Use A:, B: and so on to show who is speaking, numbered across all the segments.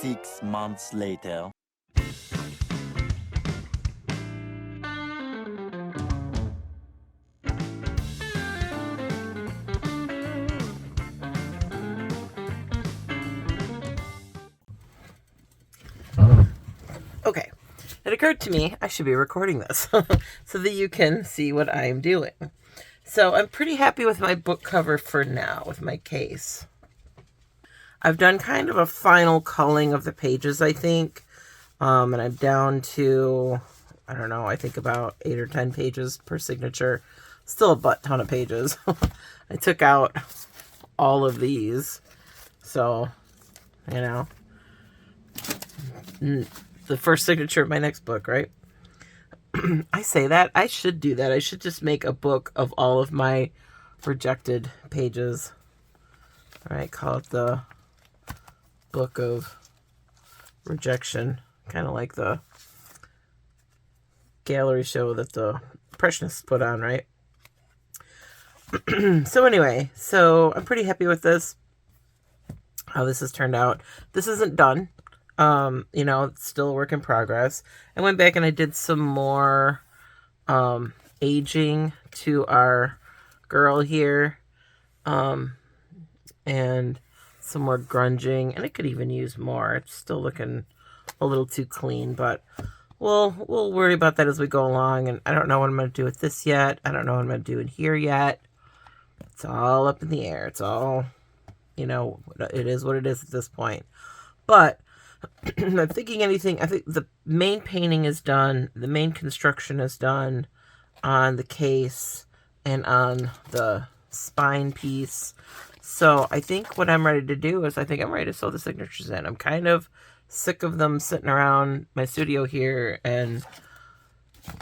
A: 6 months later.
B: Okay, it occurred to me I should be recording this so that you can see what I'm doing. So I'm pretty happy with my book cover for now, with my case. I've done kind of a final culling of the pages, I think, and I'm down to, I don't know, I think about 8 or 10 pages per signature. Still a butt ton of pages. I took out all of these, so, you know, the first signature of my next book, right? I say that. I should do that. I should just make a book of all of my rejected pages. All right, call it the Book of Rejection. Kind of like the gallery show that the Impressionists put on, right? So anyway, so I'm pretty happy with this, how this has turned out. This isn't done. You know, it's still a work in progress. I went back and I did some more aging to our girl here, and some more grunging, and it could even use more. It's still looking a little too clean, but we'll worry about that as we go along. And I don't know what I'm going to do with this yet. I don't know what I'm going to do in here yet. It's all up in the air. It's all, you know, it is what it is at this point. But I'm thinking anything. I think the main painting is done. The main construction is done on the case and on the spine piece. So I think what I'm ready to do is I think I'm ready to sew the signatures in. I'm kind of sick of them sitting around my studio here, and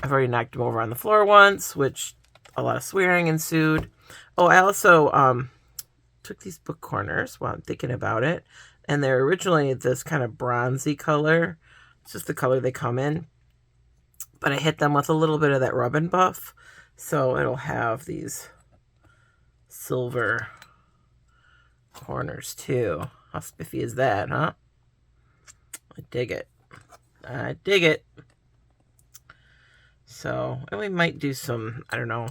B: I've already knocked them over on the floor once, which a lot of swearing ensued. Oh, I also took these book corners while I'm thinking about it, and they're originally this kind of bronzy color. It's just the color they come in. But I hit them with a little bit of that Rub and Buff, so it'll have these silver corners too. How spiffy is that, huh? I dig it. I dig it. So, and we might do some, I don't know,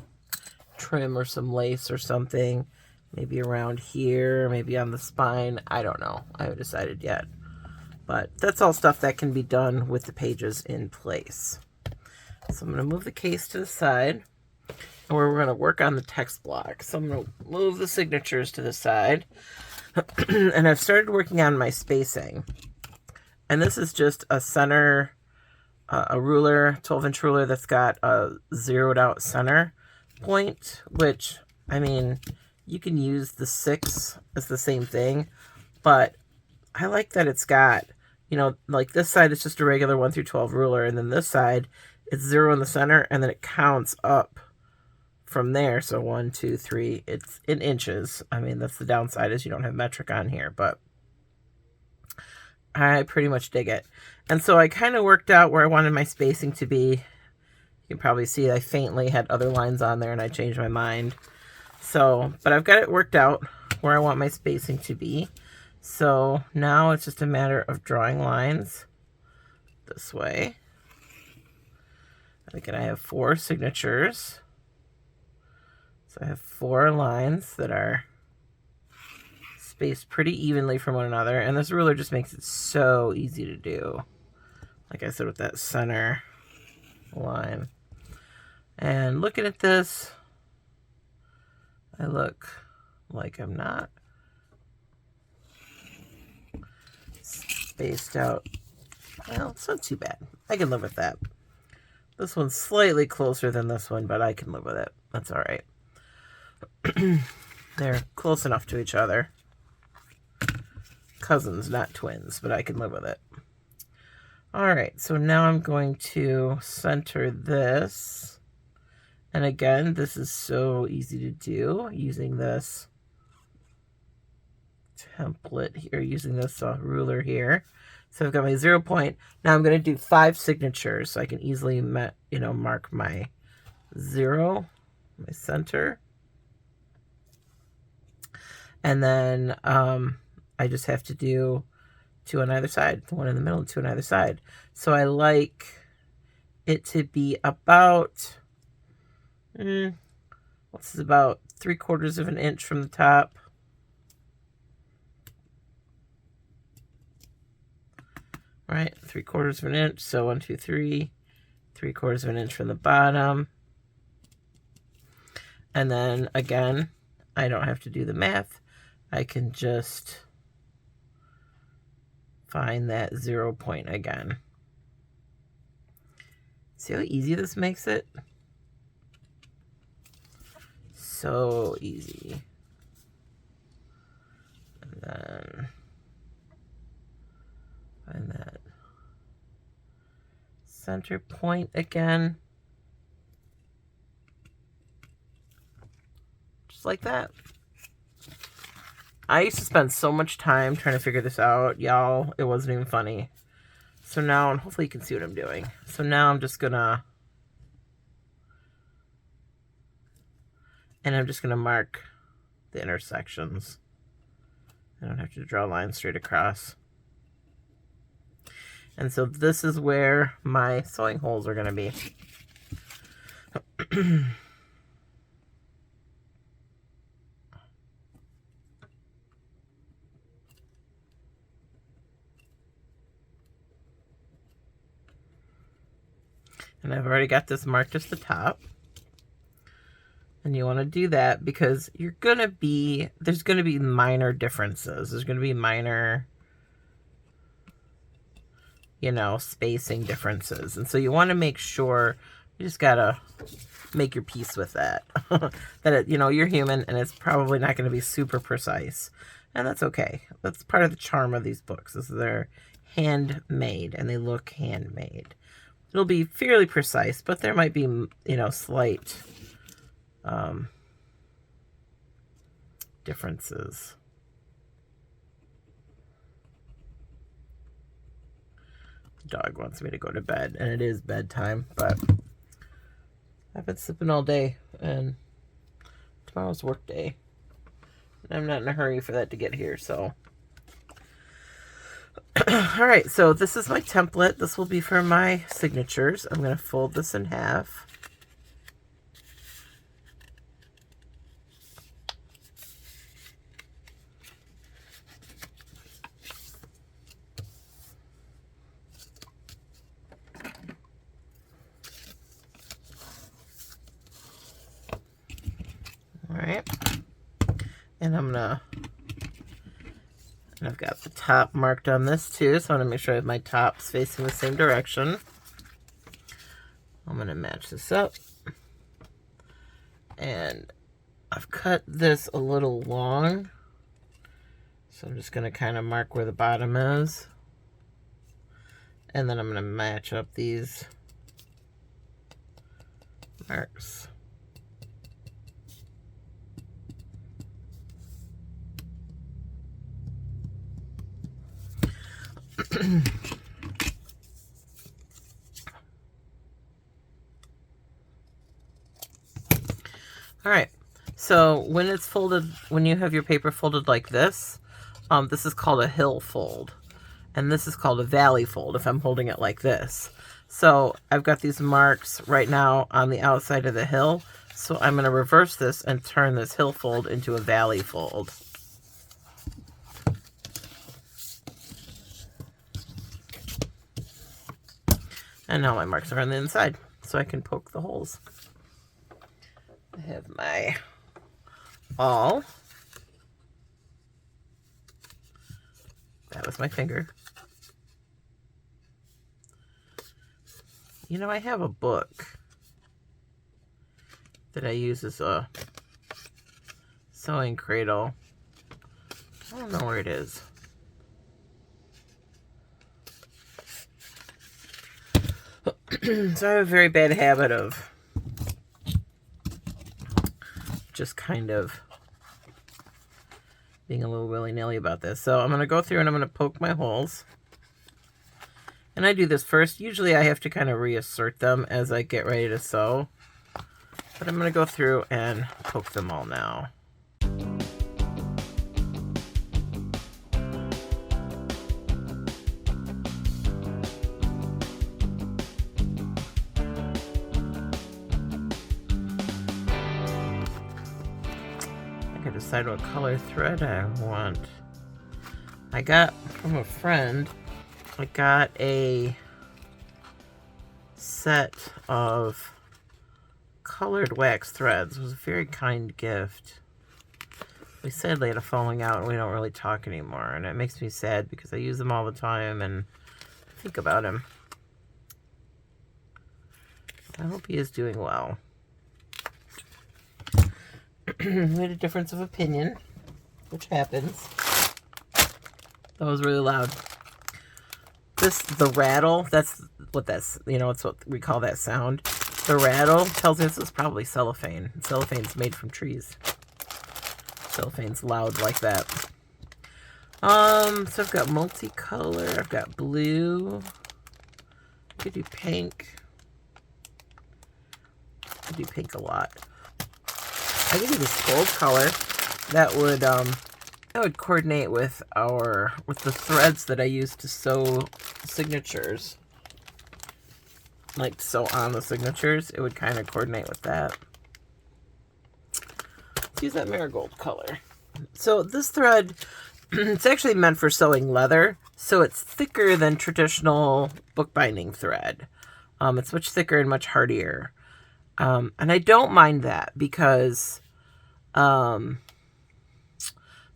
B: trim or some lace or something. Maybe around here, maybe on the spine. I don't know. I haven't decided yet. But that's all stuff that can be done with the pages in place. So I'm going to move the case to the side, and we're going to work on the text block. So I'm going to move the signatures to the side. And I've started working on my spacing. And this is just a center, a ruler, 12-inch ruler that's got a zeroed out center point, which, I mean, you can use the 6 as the same thing, but I like that it's got, you know, like this side is just a regular 1 through 12 ruler, and then this side, it's 0 in the center, and then it counts up from there. So 1, 2, 3, it's in inches. I mean, that's the downside, is you don't have metric on here, but I pretty much dig it. And so I kind of worked out where I wanted my spacing to be. You can probably see I faintly had other lines on there, and I changed my mind. So, but I've got it worked out where I want my spacing to be. So now it's just a matter of drawing lines this way. Again, I have 4 signatures. So I have 4 lines that are spaced pretty evenly from one another. And this ruler just makes it so easy to do. Like I said, with that center line. And looking at this, I look like I'm not spaced out. Well, it's not too bad. I can live with that. This one's slightly closer than this one, but I can live with it. That's all right. They're close enough to each other. Cousins, not twins, but I can live with it. All right, so now I'm going to center this. And again, this is so easy to do using this template here, using this ruler here. So I've got my 0 point. Now I'm going to do 5 signatures, so I can easily, mark my 0, my center. And then I just have to do 2 on either side, 1 in the middle and 2 on either side. So I like it to be about, what's this, about 3/4 of an inch from the top. Right, 3/4 of an inch. So 1, 2, 3, 3/4 of an inch from the bottom. And then again, I don't have to do the math. I can just find that 0 point again. See how easy this makes it? So easy. And then find that center point again. Just like that. I used to spend so much time trying to figure this out, y'all. It wasn't even funny. So now, and hopefully you can see what I'm doing. So now I'm just gonna, mark the intersections. I don't have to draw lines straight across. And so this is where my sewing holes are gonna be. And I've already got this marked as the top. And you want to do that because there's going to be minor differences. There's going to be minor, spacing differences. And so you want to make sure, you just got to make your peace with that. That, you're human and it's probably not going to be super precise. And that's okay. That's part of the charm of these books, is they're handmade and they look handmade. It'll be fairly precise, but there might be, slight differences. The dog wants me to go to bed, and it is bedtime, but I've been sleeping all day, and tomorrow's work day. I'm not in a hurry for that to get here, so. All right, so this is my template. This will be for my signatures. I'm going to fold this in half. All right, and I've got the top marked on this too, so I want to make sure I have my tops facing the same direction. I'm going to match this up. And I've cut this a little long, so I'm just going to kind of mark where the bottom is. And then I'm going to match up these marks. All right, so when it's folded, when you have your paper folded like this is called a hill fold, and this is called a valley fold if I'm holding it like this. So I've got these marks right now on the outside of the hill, so I'm going to reverse this and turn this hill fold into a valley fold. And now my marks are on the inside, so I can poke the holes. I have my awl. That was my finger. I have a book that I use as a sewing cradle. I don't know where it is. So I have a very bad habit of just kind of being a little willy-nilly about this. So I'm going to go through and I'm going to poke my holes. And I do this first. Usually I have to kind of reassert them as I get ready to sew. But I'm going to go through and poke them all now. decide what color thread I want. I got from a friend, I got a set of colored wax threads. It was a very kind gift. We sadly had a falling out and we don't really talk anymore, and it makes me sad because I use them all the time and think about him. I hope he is doing well. We had a difference of opinion, which happens. That was really loud. The rattle, that's what it's what we call that sound. The rattle tells us it's probably cellophane. Cellophane's made from trees. Cellophane's loud like that. So I've got multicolor, I've got blue, I could do pink. I do pink a lot. I could do this gold color. That would coordinate with the threads that I use to sew signatures. Like to sew on the signatures. It would kind of coordinate with that. Let's use that marigold color. So this thread, it's actually meant for sewing leather. So it's thicker than traditional bookbinding thread. It's much thicker and much hardier. And I don't mind that because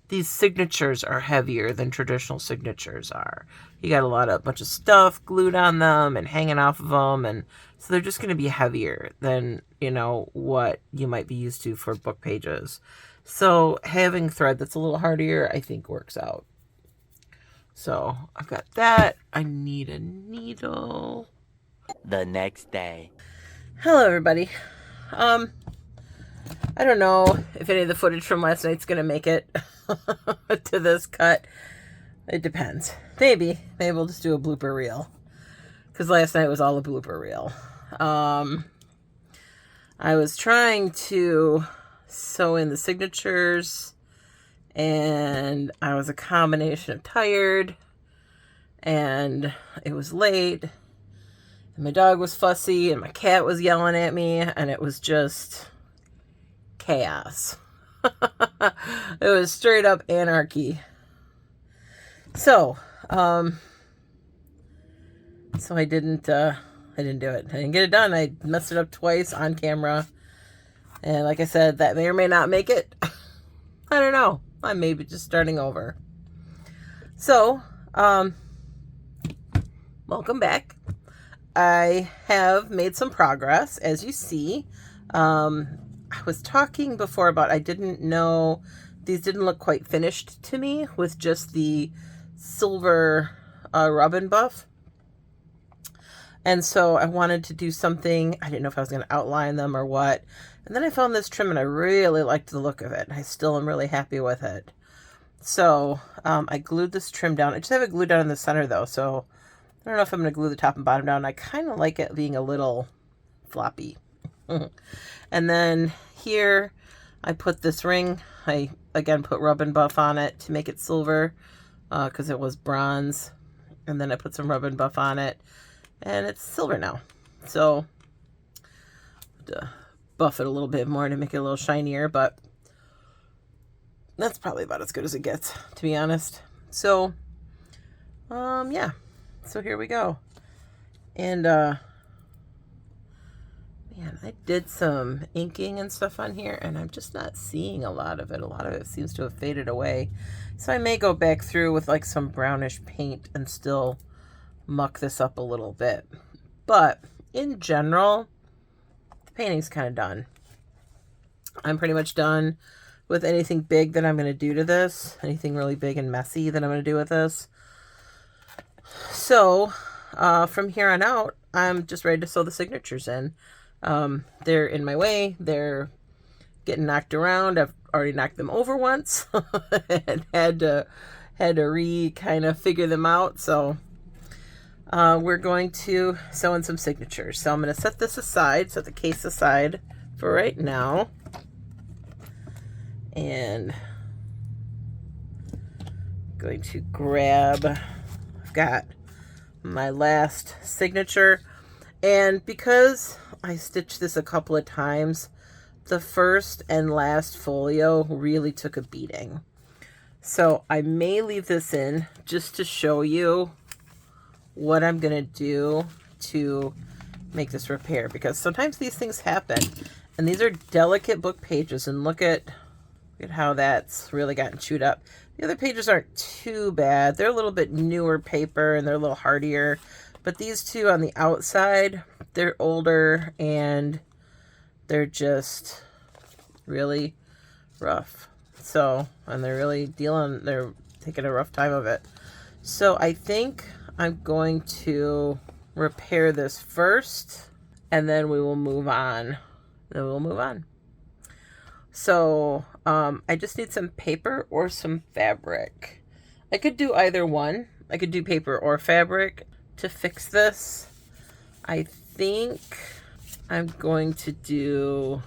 B: these signatures are heavier than traditional signatures are. You got a bunch of stuff glued on them and hanging off of them, and so they're just going to be heavier than, what you might be used to for book pages. So having thread that's a little hardier, I think works out. So I've got that. I need a needle.
A: The next day.
B: Hello, everybody. I don't know if any of the footage from last night's going to make it to this cut. It depends. Maybe we'll just do a blooper reel. Because last night was all a blooper reel. I was trying to sew in the signatures, and I was a combination of tired, and it was late, and my dog was fussy, and my cat was yelling at me, and it was just chaos. It was straight up anarchy. So I didn't do it. I didn't get it done. I messed it up twice on camera. And like I said, that may or may not make it. I don't know. I may be just starting over. So, welcome back. I have made some progress, as you see. I was talking before about I didn't know, these didn't look quite finished to me with just the silver rub and buff. And so I wanted to do something. I didn't know if I was going to outline them or what. And then I found this trim and I really liked the look of it. I still am really happy with it. So I glued this trim down. I just have it glued down in the center though. So I don't know if I'm going to glue the top and bottom down. I kind of like it being a little floppy. And then here I put this ring. I again put rub and buff on it to make it silver because it was bronze. And then I put some rub and buff on it. And it's silver now. So to buff it a little bit more to make it a little shinier, but that's probably about as good as it gets, to be honest. So yeah. So here we go. And man, I did some inking and stuff on here, and I'm just not seeing a lot of it. A lot of it seems to have faded away. So I may go back through with like some brownish paint and still muck this up a little bit. But in general, the painting's kind of done. I'm pretty much done with anything big that I'm going to do to this. Anything really big and messy that I'm going to do with this. So from here on out, I'm just ready to sew the signatures in. They're in my way. They're getting knocked around. I've already knocked them over once and had to kind of figure them out. So we're going to sew in some signatures. So I'm going to set this aside, set the case aside for right now. And I'm going to grab, I've got my last signature. And because I stitched this a couple of times, the first and last folio really took a beating. So I may leave this in just to show you what I'm going to do to make this repair, because sometimes these things happen, and these are delicate book pages, and look at how that's really gotten chewed up. The other pages aren't too bad. They're a little bit newer paper and they're a little hardier, but these two on the outside, they're older and they're just really rough. So, and they're taking a rough time of it. So I think I'm going to repair this first, and then we will move on. So I just need some paper or some fabric. I could do either one. I could do paper or fabric to fix this. I think I'm going to do,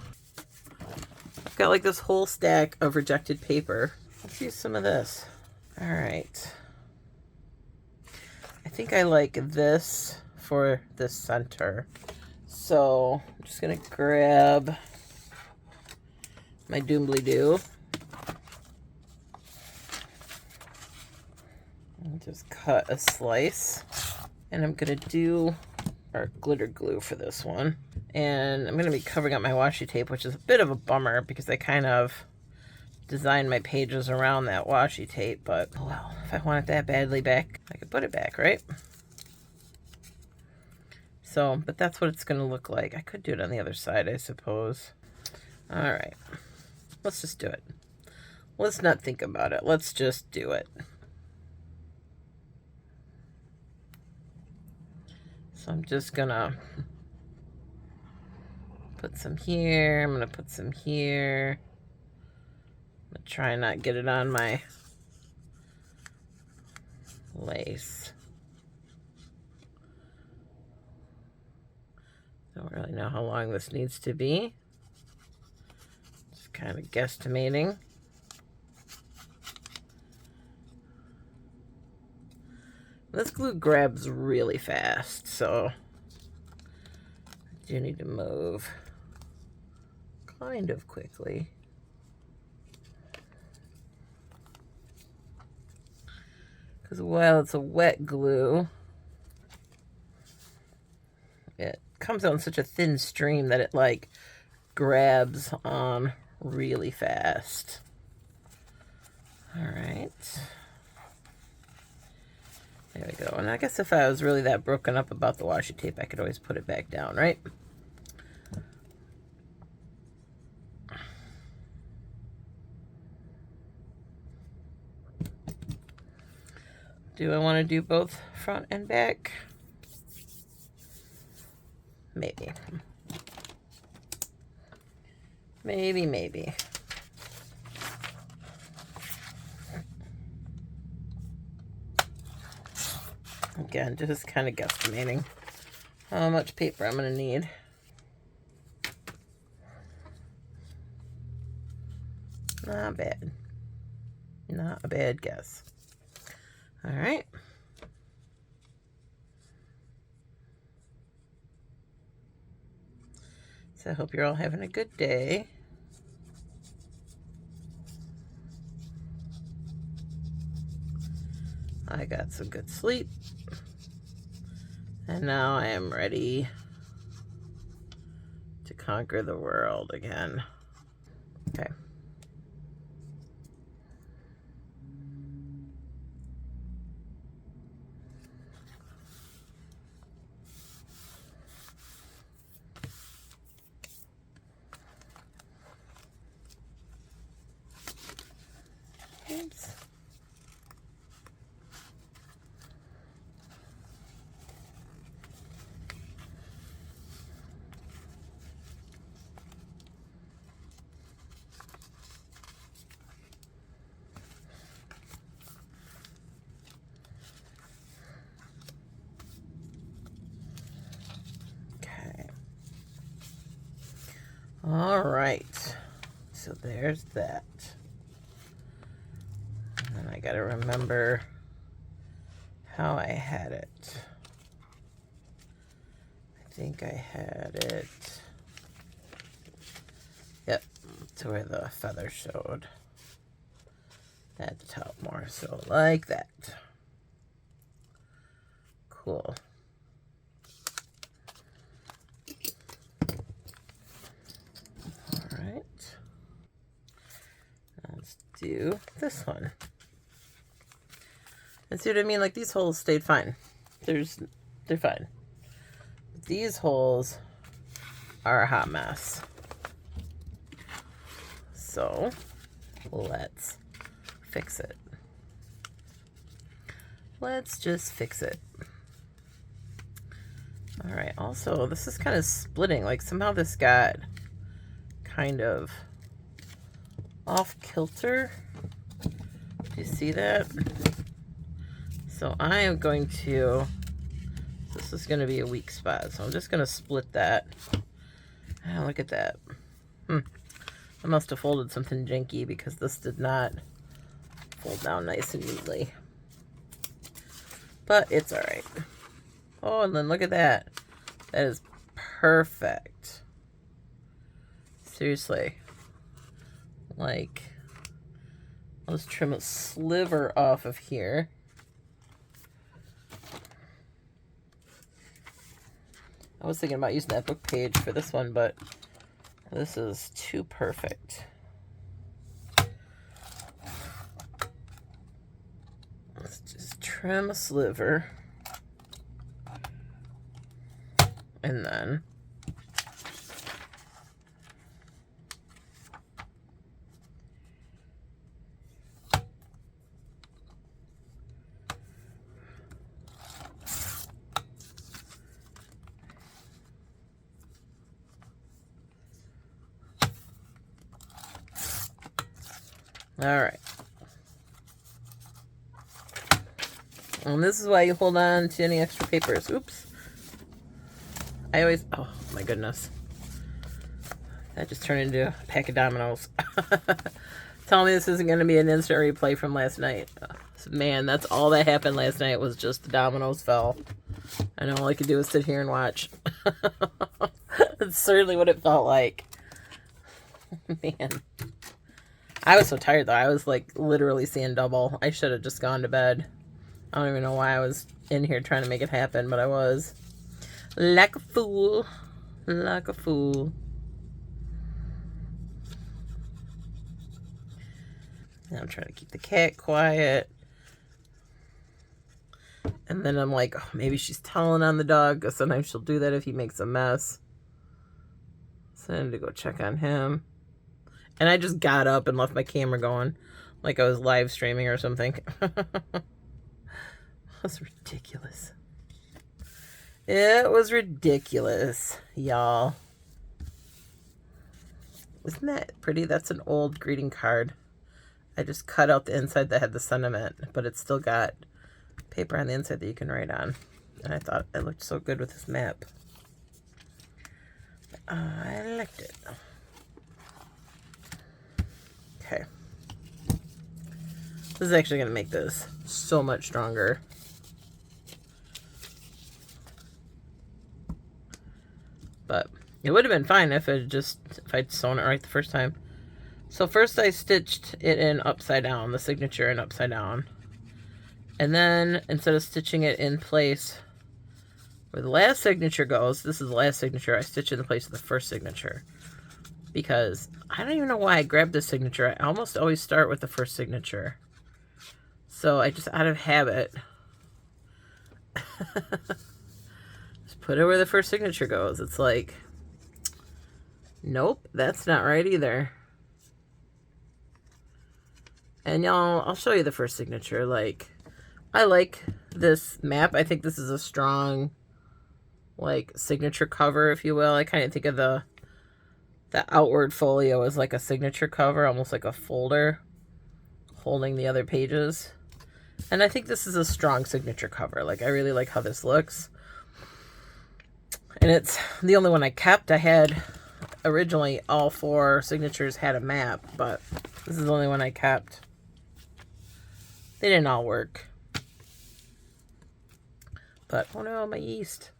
B: I've got like this whole stack of rejected paper. Let's use some of this. All right. I think I like this for the center. So I'm just gonna grab my doobly-doo and just cut a slice. And I'm gonna do our glitter glue for this one. And I'm gonna be covering up my washi tape, which is a bit of a bummer because I kind of designed my pages around that washi tape, but oh well, if I want it that badly back, I could put it back, right? So, but that's what it's gonna look like. I could do it on the other side, I suppose. All right, let's just do it. Let's not think about it. Let's just do it. So I'm just gonna put some here. I'm gonna put some here. I'm gonna try and not get it on my lace. Don't really know how long this needs to be. Just kind of guesstimating. This glue grabs really fast, so I do need to move kind of quickly. Because while it's a wet glue, it comes out in such a thin stream that it like grabs on really fast. All right. There we go. And I guess if I was really that broken up about the washi tape, I could always put it back down, right? Do I want to do both front and back? Maybe. Maybe. Again, just kind of guesstimating how much paper I'm going to need. Not bad. Not a bad guess. All right. So I hope you're all having a good day. I got some good sleep. And now I am ready to conquer the world again. Okay. Oops. All right, so there's that. And I gotta remember how I had it. I think I had it. Yep, to where the feather showed at the top more. So like that. Cool. All right. Let's do this one. And see what I mean? Like, these holes stayed fine. They're fine. These holes are a hot mess. So let's fix it. Let's just fix it. All right. Also, this is kind of splitting. Like, somehow this got kind of off kilter. Do you see that? So I am going to, this is going to be a weak spot. So I'm just going to split that. Oh, look at that. I must have folded something janky because this did not fold down nice and neatly. But it's all right. Oh, and then look at that. That is perfect. Seriously. Like, I'll just trim a sliver off of here. I was thinking about using that book page for this one, but this is too perfect. Let's just trim a sliver. And then all right. And this is why you hold on to any extra papers. Oops. I always, oh my goodness. That just turned into a pack of dominoes. Tell me this isn't going to be an instant replay from last night. Man, that's all that happened last night was just the dominoes fell. And all I could do was sit here and watch. That's certainly what it felt like. Man. I was so tired though. I was like literally seeing double. I should have just gone to bed. I don't even know why I was in here trying to make it happen, but I was. Like a fool. Like a fool. Now I'm trying to keep the cat quiet. And then I'm like, oh, maybe she's telling on the dog, because sometimes she'll do that if he makes a mess. So I need to go check on him. And I just got up and left my camera going like I was live streaming or something. That's ridiculous. It was ridiculous, y'all. Isn't that pretty? That's an old greeting card. I just cut out the inside that had the sentiment, but it's still got paper on the inside that you can write on. And I thought it looked so good with this map. I liked it. Okay. This is actually going to make this so much stronger. But it would have been fine if I'd sewn it right the first time. So first I stitched it in upside down, the signature in upside down. And then instead of stitching it in place where the last signature goes, this is the last signature, I stitch it in place of the first signature. Because I don't even know why I grabbed this signature. I almost always start with the first signature. So I just, out of habit, just put it where the first signature goes. It's like, nope, that's not right either. And y'all, I'll show you the first signature. Like, I like this map. I think this is a strong, like, signature cover, if you will. I kind of think of the outward folio as like a signature cover, almost like a folder holding the other pages. And I think this is a strong signature cover. Like, I really like how this looks. And it's the only one I kept. I had originally all 4 signatures had a map, but this is the only one I kept. They didn't all work. But, oh no, my yeast.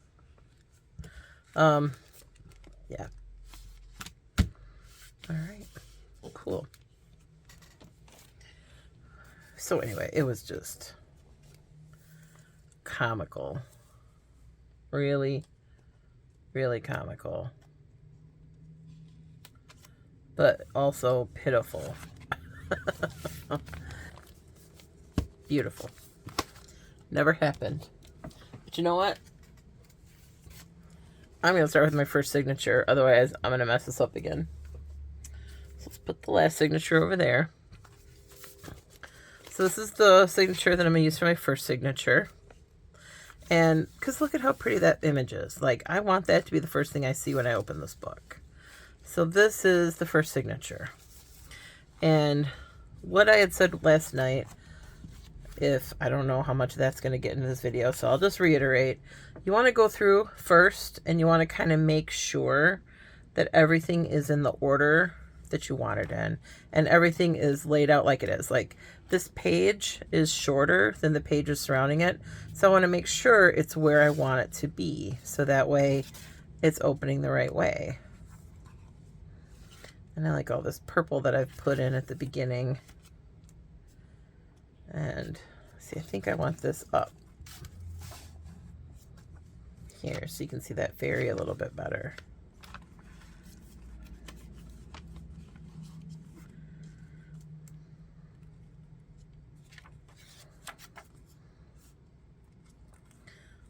B: Yeah. All right. Cool. So anyway, it was just comical. Really, really comical. But also pitiful. Beautiful. Never happened. But you know what? I'm going to start with my first signature. Otherwise, I'm going to mess this up again. So let's put the last signature over there. So this is the signature that I'm going to use for my first signature. And because look at how pretty that image is. Like, I want that to be the first thing I see when I open this book. So this is the first signature. And what I had said last night, if I don't know how much that's going to get into this video, so I'll just reiterate. You want to go through first and you want to kind of make sure that everything is in the order that you want it in, and everything is laid out like it is. Like, this page is shorter than the pages surrounding it, so I want to make sure it's where I want it to be, so that way it's opening the right way. And I like all this purple that I've put in at the beginning. And see, I think I want this up here so you can see that fairy a little bit better.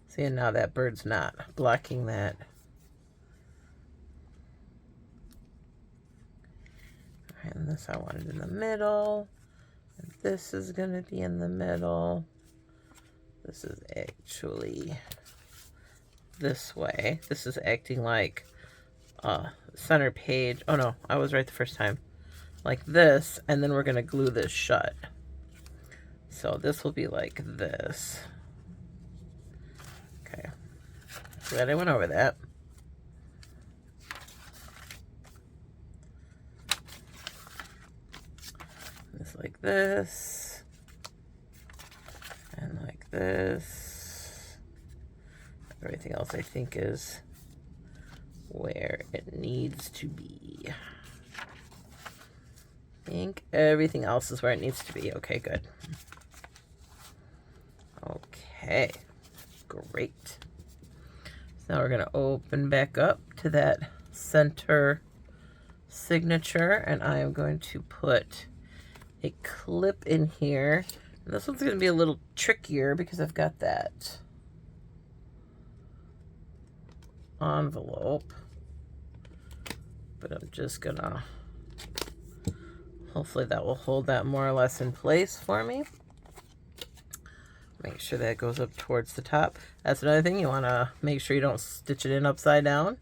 B: See, and now that bird's not blocking that. And this I wanted in the middle. And this is going to be in the middle. This is actually this way. This is acting like center page. Oh no, I was right the first time. Like this, and then we're going to glue this shut. So this will be like this. Okay. Glad I went over that. Just like this. And like this. Everything else I think is where it needs to be. I think everything else is where it needs to be. Okay, good. Okay, great. So now we're going to open back up to that center signature, and I am going to put a clip in here. And this one's going to be a little trickier because I've got that envelope, but I'm just going to, hopefully that will hold that more or less in place for me. Make sure that goes up towards the top. That's another thing. You want to make sure you don't stitch it in upside down,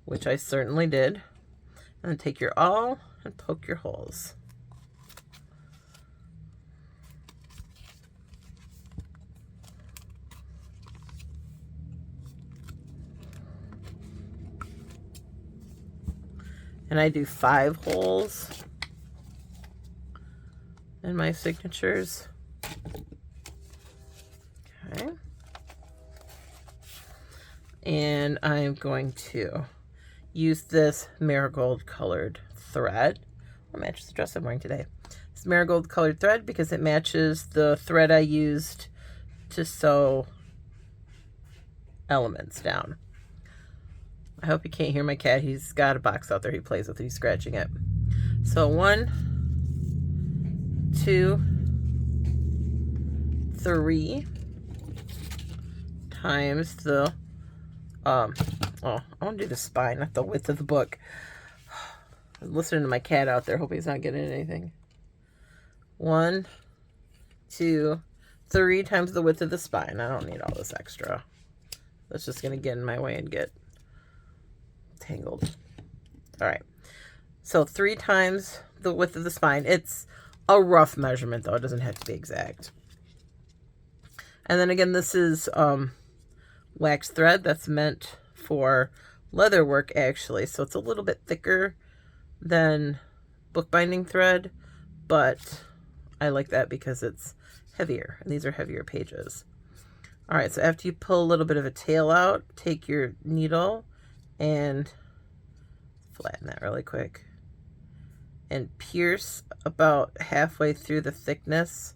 B: which I certainly did. And then take your awl and poke your holes. And I do 5 holes in my signatures. Okay. And I'm going to use this marigold colored thread. It matches the dress I'm wearing today. It's marigold colored thread because it matches the thread I used to sew elements down. I hope you can't hear my cat. He's got a box out there he plays with. He's scratching it. So 1, 2, 3 times the I want to do the spine, not the width of the book. I'm listening to my cat out there. Hope he's not getting anything. 1, 2, 3 times the width of the spine. I don't need all this extra. That's just going to get in my way and get tangled. All right. So 3 times the width of the spine. It's a rough measurement, though. It doesn't have to be exact. And then again, this is wax thread that's meant for leather work, actually. So it's a little bit thicker than bookbinding thread, but I like that because it's heavier. And these are heavier pages. All right, so after you pull a little bit of a tail out, take your needle and flatten that really quick. and pierce about halfway through the thickness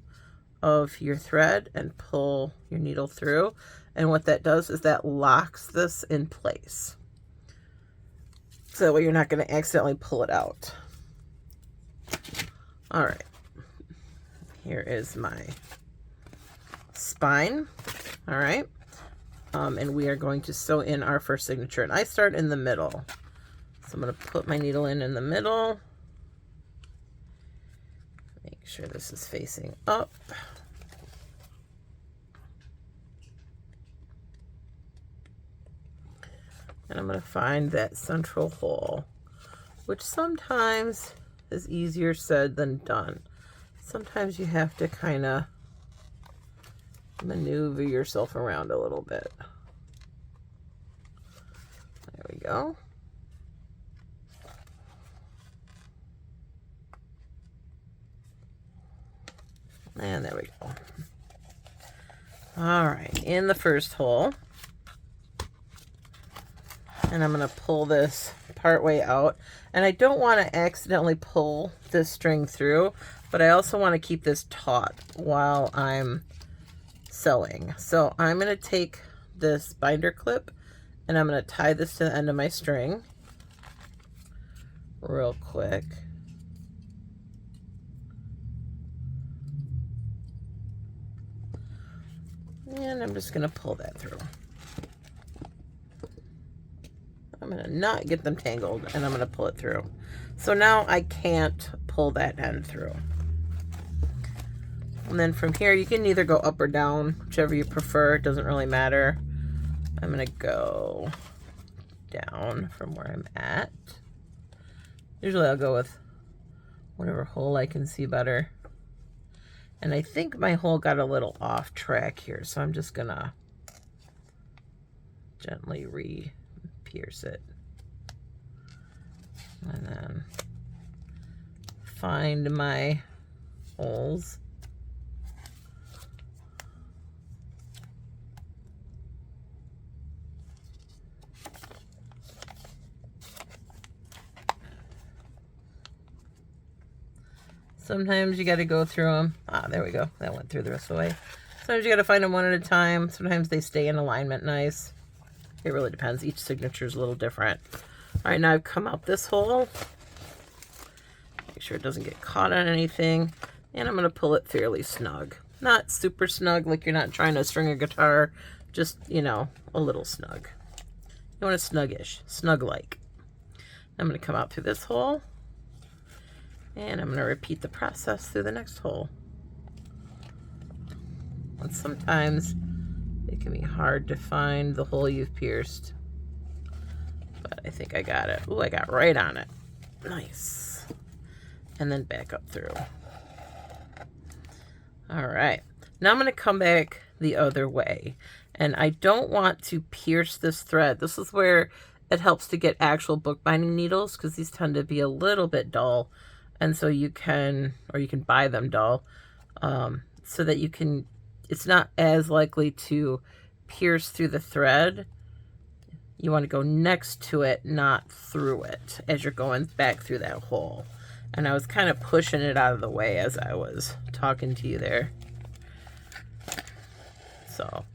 B: of your thread and pull your needle through. And what that does is that locks this in place. So that way you're not going to accidentally pull it out. All right. Here is my spine. All right. And we are going to sew in our first signature. And I start in the middle. So I'm going to put my needle in the middle. Make sure this is facing up. And I'm going to find that central hole, which sometimes is easier said than done. Sometimes you have to kind of maneuver yourself around a little bit. There we go. And there we go. All right, in the first hole. And I'm going to pull this part way out. And I don't want to accidentally pull this string through, but I also want to keep this taut while I'm sewing. So I'm going to take this binder clip and I'm going to tie this to the end of my string real quick. And I'm just going to pull that through. I'm going to not get them tangled, and I'm going to pull it through. So now I can't pull that end through. And then from here, you can either go up or down, whichever you prefer. It doesn't really matter. I'm going to go down from where I'm at. Usually I'll go with whatever hole I can see better. And I think my hole got a little off track here, so I'm just going to gently pierce it, and then find my holes. Sometimes you got to go through them. Ah, there we go. That went through the rest of the way. Sometimes you got to find them one at a time. Sometimes they stay in alignment nice. It really depends. Each signature is a little different. All right, now I've come out this hole. Make sure it doesn't get caught on anything. And I'm going to pull it fairly snug. Not super snug, like you're not trying to string a guitar. Just, you know, a little snug. You want it snuggish, snug-like. I'm going to come out through this hole. And I'm going to repeat the process through the next hole. And sometimes it can be hard to find the hole you've pierced, but I think I got it. Ooh, I got right on it. Nice. And then back up through. All right. Now I'm going to come back the other way, and I don't want to pierce this thread. This is where it helps to get actual bookbinding needles, because these tend to be a little bit dull, and so you can buy them dull, so that you can, it's not as likely to pierce through the thread. You want to go next to it, not through it, as you're going back through that hole. And I was kind of pushing it out of the way as I was talking to you there. So,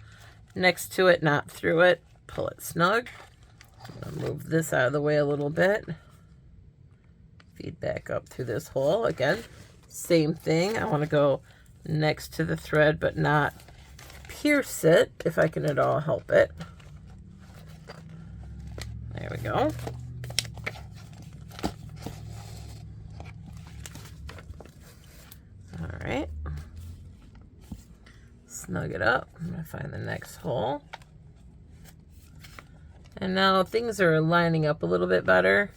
B: next to it, not through it, pull it snug. I'm gonna move this out of the way a little bit. Feed back up through this hole. Again, same thing. I want to go next to the thread, but not pierce it, if I can at all help it. There we go. All right. Snug it up. I'm going to find the next hole. And now things are lining up a little bit better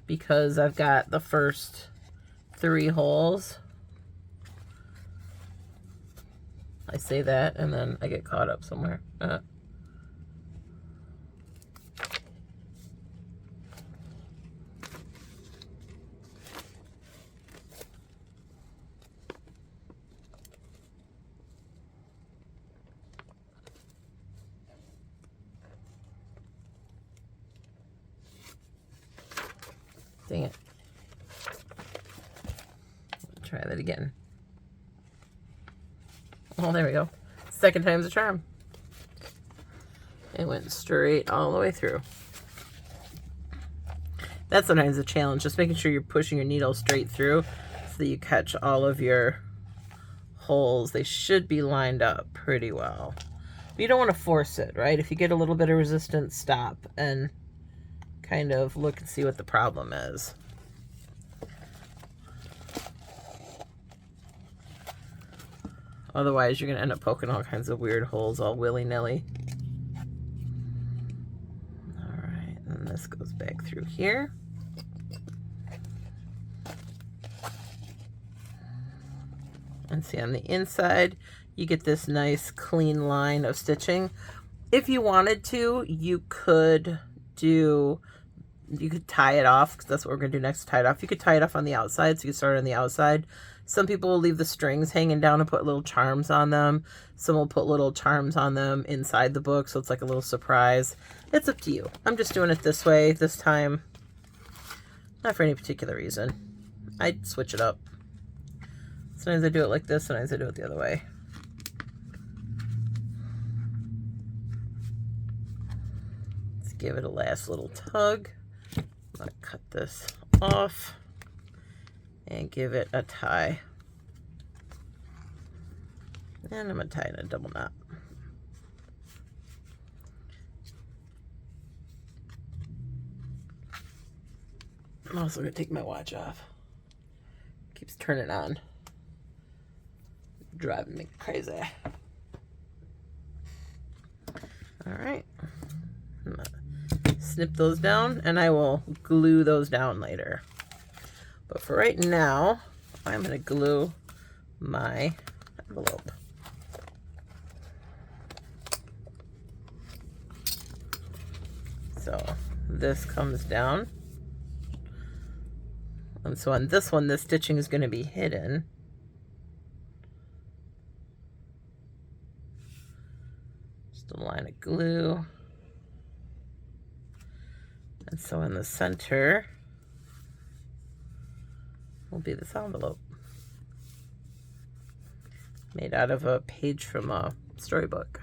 B: because I've got the first 3 holes. I say that and then I get caught up somewhere. Dang it. Try that again. Oh, there we go. Second time's a charm. It went straight all the way through. That's sometimes a challenge, just making sure you're pushing your needle straight through so that you catch all of your holes. They should be lined up pretty well. But you don't want to force it, right? If you get a little bit of resistance, stop and kind of look and see what the problem is. Otherwise, you're going to end up poking all kinds of weird holes all willy-nilly. All right, and this goes back through here. And see, on the inside, you get this nice clean line of stitching. If you wanted to, you could tie it off, because that's what we're going to do next, tie it off. You could tie it off on the outside, so you start on the outside. Some people will leave the strings hanging down and put little charms on them. Some will put little charms on them inside the book, so it's like a little surprise. It's up to you. I'm just doing it this way this time. Not for any particular reason. I'd switch it up. Sometimes I do it like this, sometimes I do it the other way. Let's give it a last little tug. I'm going to cut this off and give it a tie. And I'm going to tie in a double knot. I'm also going to take my watch off. Keeps turning on. Driving me crazy. All right. I'm going to snip those down, and I will glue those down later. But for right now, I'm going to glue my envelope. So this comes down. And so on this one, the stitching is going to be hidden. Just a line of glue. And so in the center will be this envelope, made out of a page from a storybook.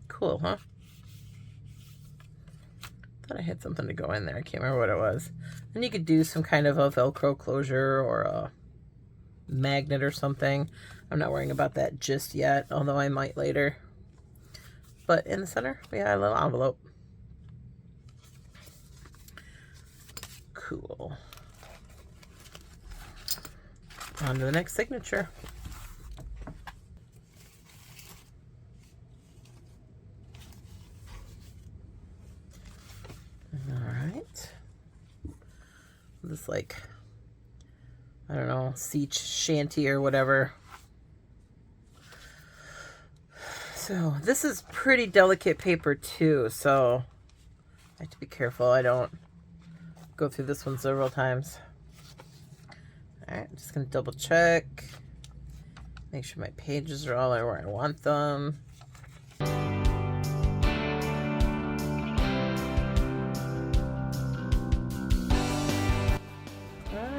B: Cool, huh? Thought I had something to go in there. I can't remember what it was. And you could do some kind of a Velcro closure or a magnet or something. I'm not worrying about that just yet, although I might later. But in the center, we got a little envelope. Cool. On to the next signature. All right. This, like, I don't know, sea shanty or whatever. So this is pretty delicate paper too, so I have to be careful I don't go through this one several times. All right, I'm just gonna double check, make sure my pages are all where I want them. All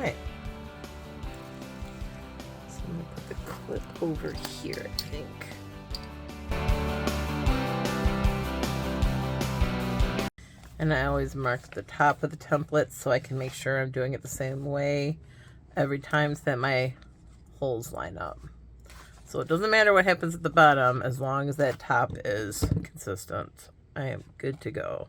B: right, so I'm gonna put the clip over here, I think. And I always mark the top of the template so I can make sure I'm doing it the same way every time so that my holes line up. So it doesn't matter what happens at the bottom as long as that top is consistent. I am good to go.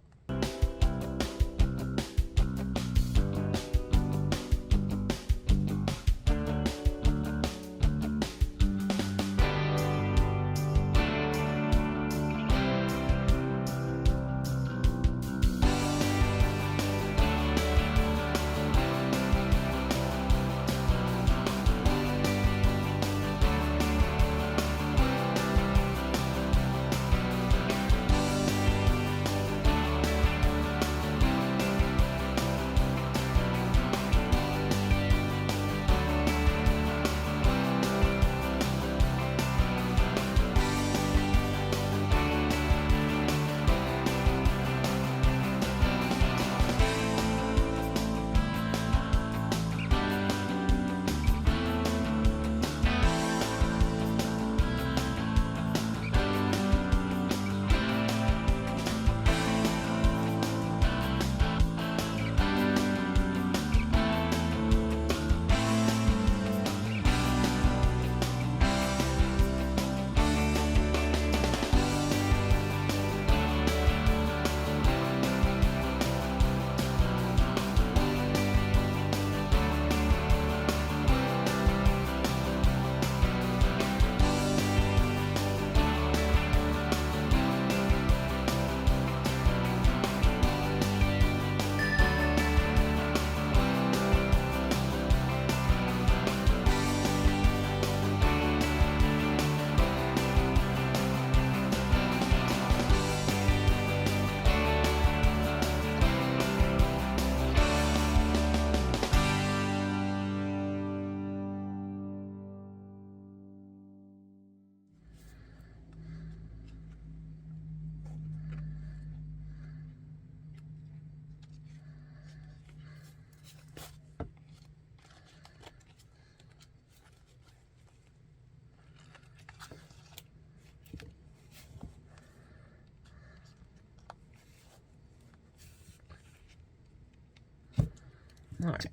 B: All right.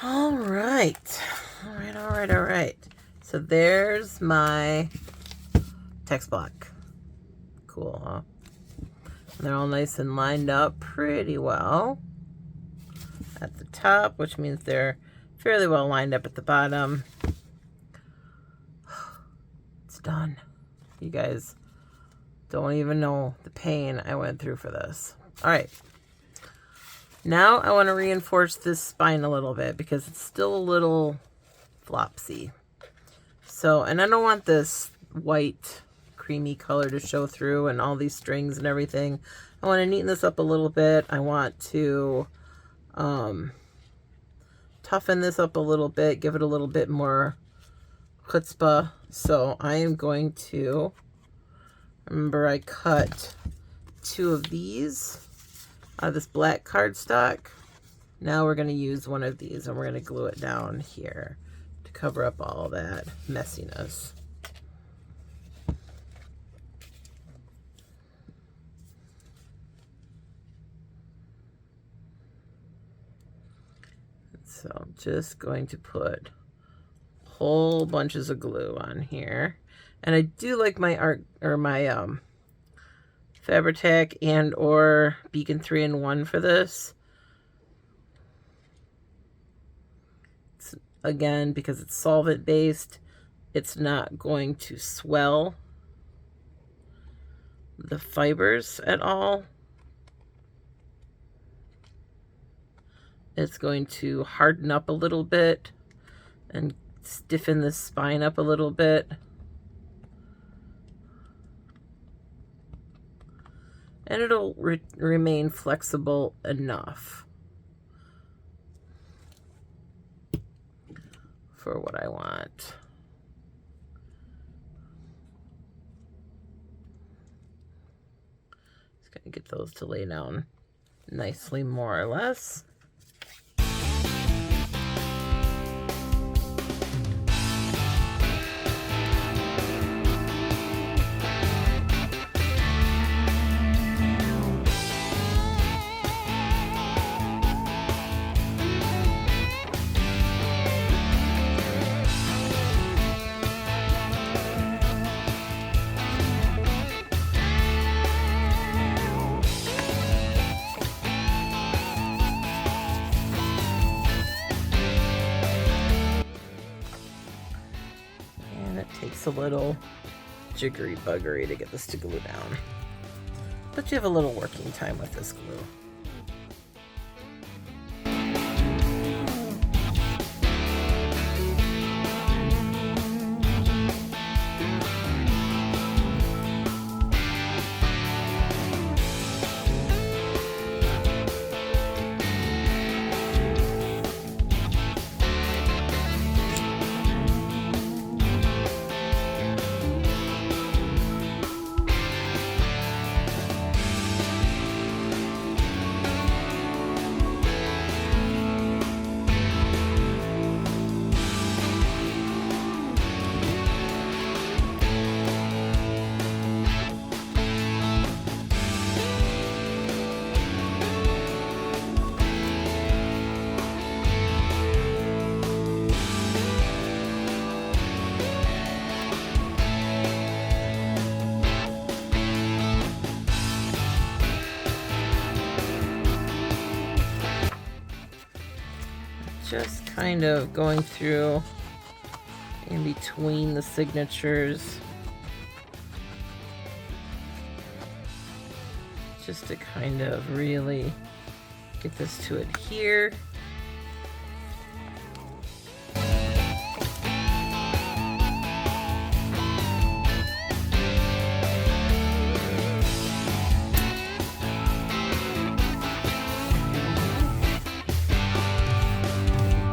B: All right. All right, all right, all right. So there's my text block. Cool, huh? And they're all nice and lined up pretty well at the top, which means they're fairly well lined up at the bottom. It's done. You guys don't even know the pain I went through for this. All right. Now I want to reinforce this spine a little bit because it's still a little flopsy. So, and I don't want this white creamy color to show through and all these strings and everything. I want to neaten this up a little bit. I want to toughen this up a little bit, give it a little bit more chutzpah. So I am going to, remember I cut 2 of these out of this black cardstock. Now we're going to use one of these and we're going to glue it down here to cover up all that messiness. So I'm just going to put whole bunches of glue on here. And I do like my art or my Fabri-Tac and or Beacon 3-in-1 for this. It's, again, because it's solvent based, it's not going to swell the fibers at all. It's going to harden up a little bit and stiffen the spine up a little bit. And it'll remain flexible enough for what I want. Just gonna get those to lay down nicely, more or less. Takes a little jiggery buggery to get this to glue down, but you have a little working time with this glue. Just kind of going through in between the signatures, just to kind of really get this to adhere.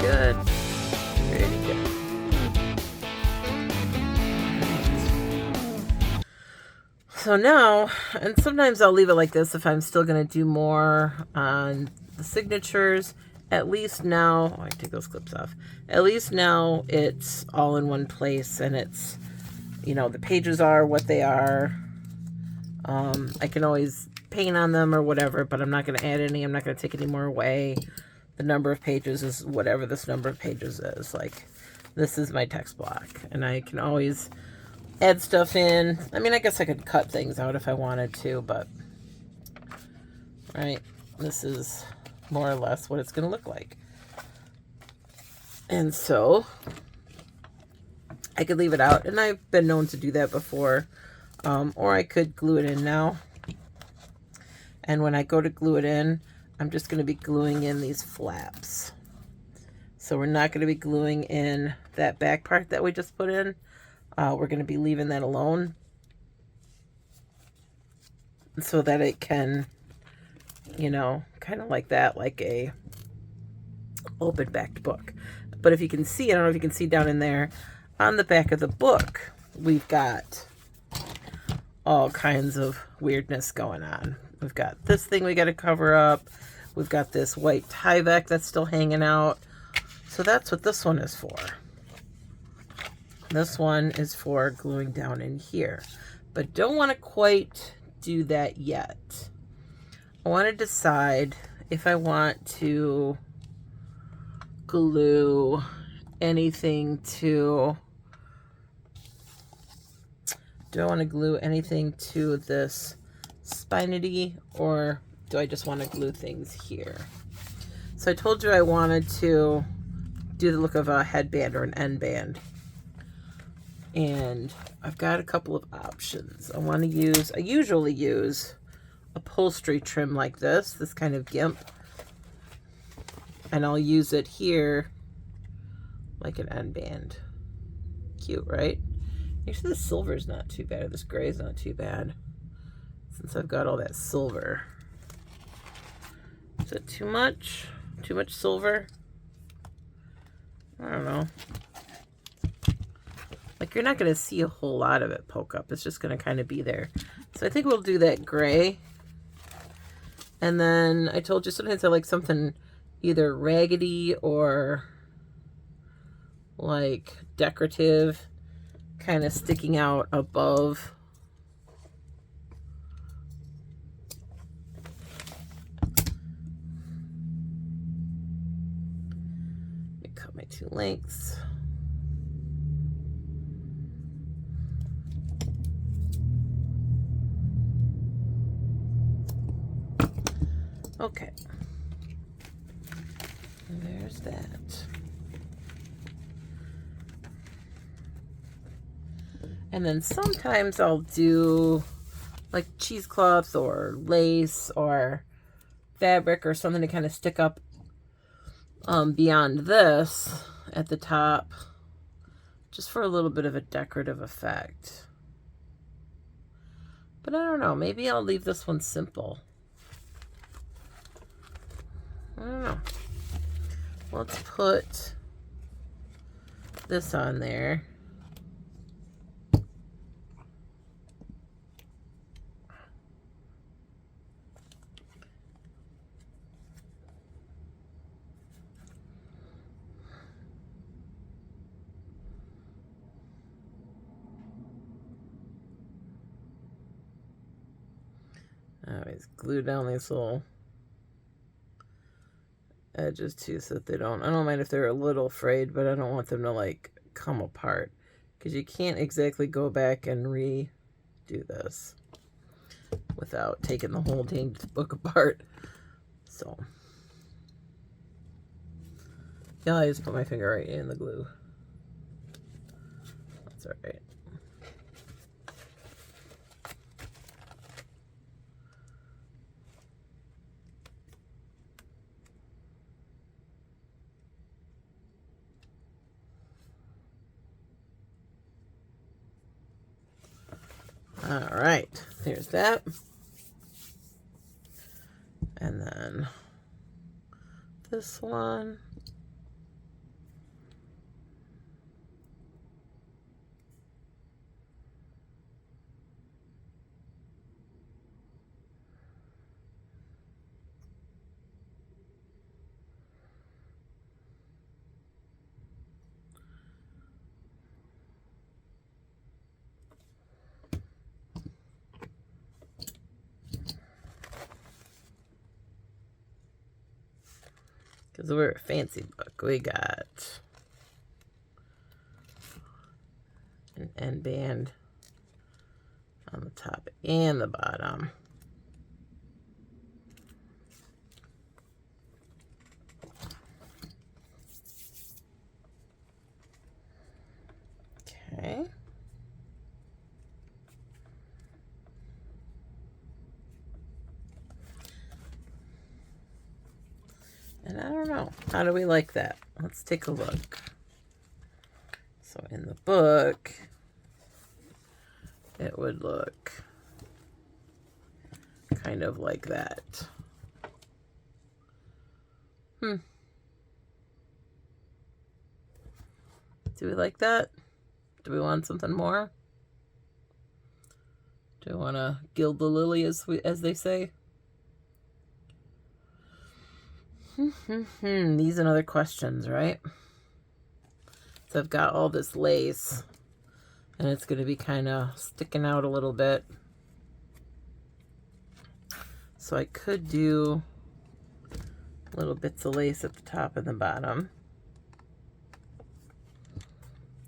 B: Good. Pretty good. So now, and sometimes I'll leave it like this if I'm still going to do more on the signatures. At least now, I take those clips off. At least now it's all in one place and it's, you know, the pages are what they are. I can always paint on them or whatever, but I'm not going to add any. I'm not going to take any more away. The number of pages is whatever this number of pages is. Like, this is my text block, and I can always add stuff in. I mean, I guess I could cut things out if I wanted to, but, right, this is more or less what it's going to look like. And so, I could leave it out, and I've been known to do that before, or I could glue it in now. And when I go to glue it in, I'm just going to be gluing in these flaps. So we're not going to be gluing in that back part that we just put in. We're going to be leaving that alone so that it can, you know, kind of like that, like a open-backed book. But if you can see, I don't know if you can see down in there, on the back of the book, we've got all kinds of weirdness going on. We've got this thing we got to cover up. We've got this white Tyvek that's still hanging out. So that's what this one is for. This one is for gluing down in here. But don't want to quite do that yet. I want to decide if I want to glue anything to... Do I want to glue anything to this spinety, or do I just want to glue things here? So I told you I wanted to do the look of a headband or an end band. And I've got a couple of options. I usually use upholstery trim like this kind of gimp. And I'll use it here like an end band. Cute, right? Actually, this silver is not too bad. This gray is not too bad. Since I've got all that silver. Is it too much? Too much silver? I don't know. Like, you're not going to see a whole lot of it poke up. It's just going to kind of be there. So I think we'll do that gray. And then I told you sometimes I like something either raggedy or like decorative, kind of sticking out above. Let me cut my two lengths. Okay. There's that. And then sometimes I'll do like cheesecloth or lace or fabric or something to kind of stick up beyond this at the top, just for a little bit of a decorative effect. But I don't know, maybe I'll leave this one simple. I don't know. Let's put this on there. I always glue down these little edges too so that they don't, I don't mind if they're a little frayed, but I don't want them to like come apart, because you can't exactly go back and redo this without taking the whole dang book apart. So yeah, I just put my finger right in the glue. That's all right. All right, there's that. And then this one. Because we're a fancy book. We got an end band on the top and the bottom. Okay. And I don't know. How do we like that? Let's take a look. So in the book, it would look kind of like that. Do we like that? Do we want something more? Do we want to gild the lily, as they say? These and other questions, right? So I've got all this lace, and it's going to be kind of sticking out a little bit. So I could do little bits of lace at the top and the bottom.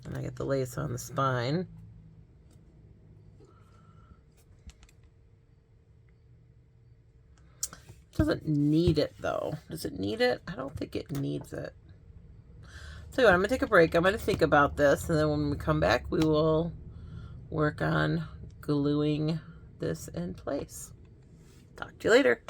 B: And I get the lace on the spine. Doesn't need it though. Does it need it? I don't think it needs it. So I'm going to take a break. I'm going to think about this, and then when we come back, we will work on gluing this in place. Talk to you later.